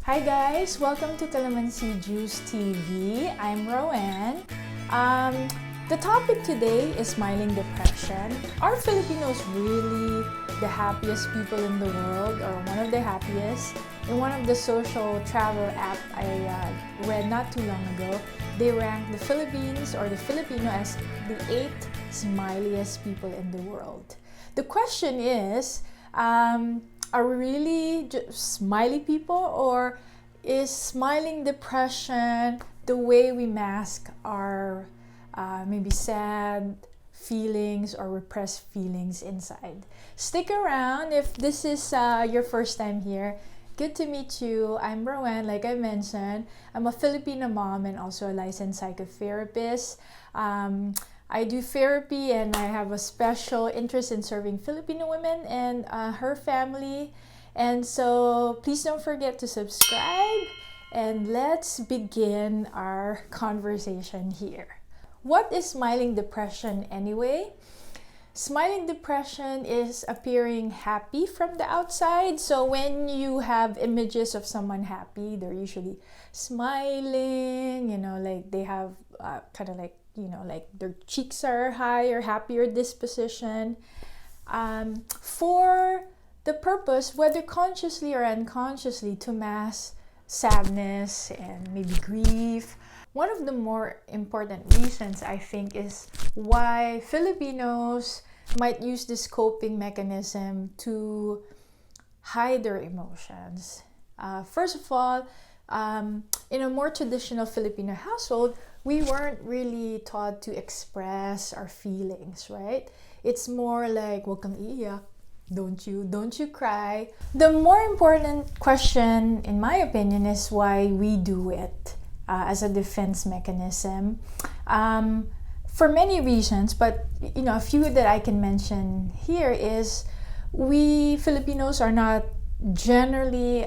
Hi guys! Welcome to Calamansi Juice TV. I'm Roanne. The topic today is smiling depression. Are Filipinos really the happiest people in the world, or one of the happiest? In one of the social travel app I read not too long ago, they ranked the Philippines or the Filipino as the 8th smiliest people in the world. The question is, are we really just smiley people, or is smiling depression the way we mask our maybe sad feelings or repressed feelings inside? Stick around if this is your first time here. Good to meet you. I'm Roanne, like I mentioned. I'm a Filipino mom and also a licensed psychotherapist. I do therapy and I have a special interest in serving Filipino women and her family. And so please don't forget to subscribe and let's begin our conversation here. What is smiling depression anyway? Smiling depression is appearing happy from the outside. So when you have images of someone happy, they're usually smiling, like they have kind of like, like their cheeks are high or happier disposition. For the purpose, whether consciously or unconsciously, to mask sadness and maybe grief. One of the more important reasons, I think, is why Filipinos might use this coping mechanism to hide their emotions. First of all, in a more traditional Filipino household, we weren't really taught to express our feelings, right? It's more like, huwag kang iiyak, don't you cry. The more important question, in my opinion, is why we do it as a defense mechanism. For many reasons, but a few that I can mention here is we Filipinos are not generally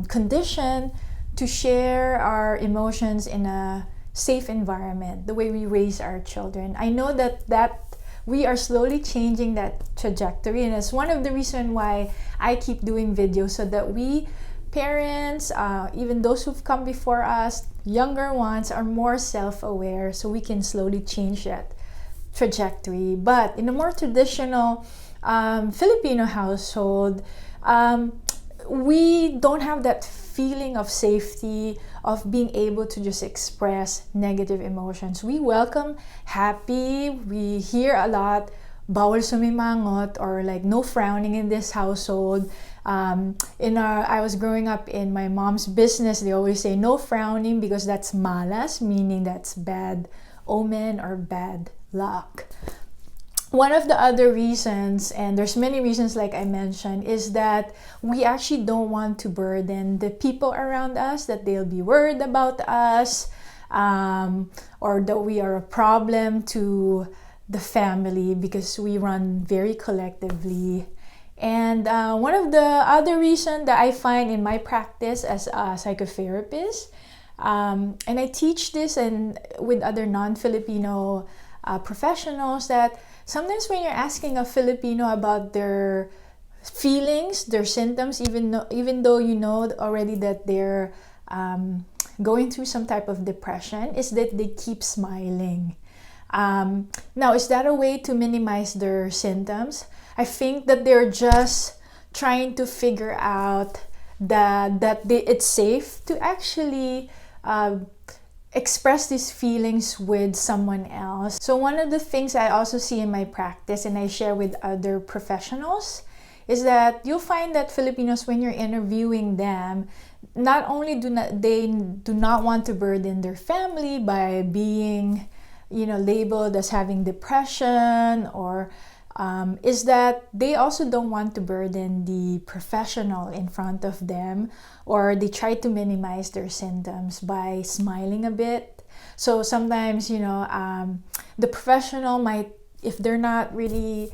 conditioned to share our emotions in a safe environment, the way we raise our children. I know that we are slowly changing that trajectory, and it's one of the reasons why I keep doing videos, so that we parents, even those who've come before us, younger ones, are more self-aware, so we can slowly change that trajectory. But in a more traditional Filipino household, we don't have that feeling of safety, of being able to just express negative emotions. We welcome happy. We hear a lot, bawal sumimangot, or like no frowning in this household. I was growing up in my mom's business. They always say no frowning because that's malas, meaning that's bad omen or bad luck. One of the other reasons, and there's many reasons like I mentioned, is that we actually don't want to burden the people around us, that they'll be worried about us, or that we are a problem to the family, because we run very collectively. And one of the other reasons that I find in my practice as a psychotherapist, and I teach this with other non-Filipino professionals, that sometimes when you're asking a Filipino about their feelings, their symptoms, even though you know already that they're going through some type of depression, is that they keep smiling. Now, is that a way to minimize their symptoms? I think that they're just trying to figure out that it's safe to actually express these feelings with someone else. So one of the things I also see in my practice, and I share with other professionals, is that you'll find that Filipinos, when you're interviewing them, not only do not want to burden their family by being labeled as having depression, or is that they also don't want to burden the professional in front of them, or they try to minimize their symptoms by smiling a bit. So sometimes, the professional might, if they're not really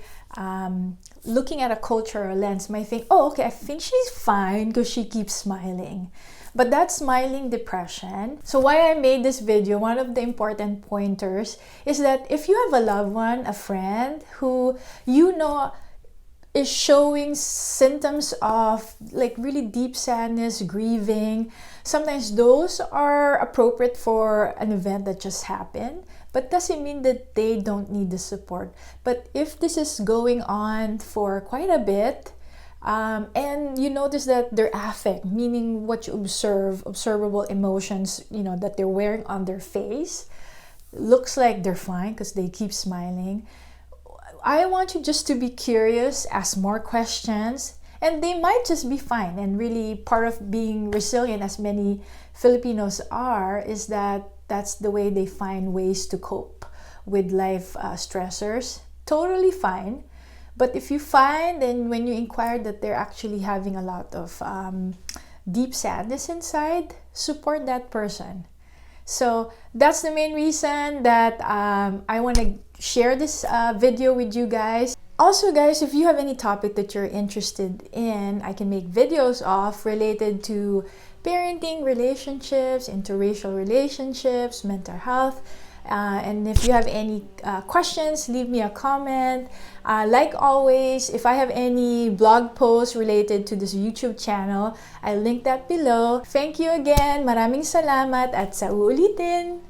looking at a cultural lens, might think, oh, okay, I think she's fine because she keeps smiling. But that's smiling depression. So why I made this video, one of the important pointers is that if you have a loved one, a friend who is showing symptoms of like really deep sadness, grieving, sometimes those are appropriate for an event that just happened, but doesn't mean that they don't need the support. But if this is going on for quite a bit, and you notice that their affect, meaning what you observe, observable emotions, that they're wearing on their face, looks like they're fine because they keep smiling. I want you just to be curious, ask more questions, and they might just be fine. And really, part of being resilient, as many Filipinos are, is that that's the way they find ways to cope with life stressors. Totally fine. But if you find, and when you inquire, that they're actually having a lot of deep sadness inside, support that person. So that's the main reason that I want to share this video with you guys. Also guys, if you have any topic that you're interested in, I can make videos of related to parenting, relationships, interracial relationships, mental health. And if you have any questions, leave me a comment. Like always, if I have any blog posts related to this YouTube channel, I'll link that below. Thank you again. Maraming salamat at sa uulitin!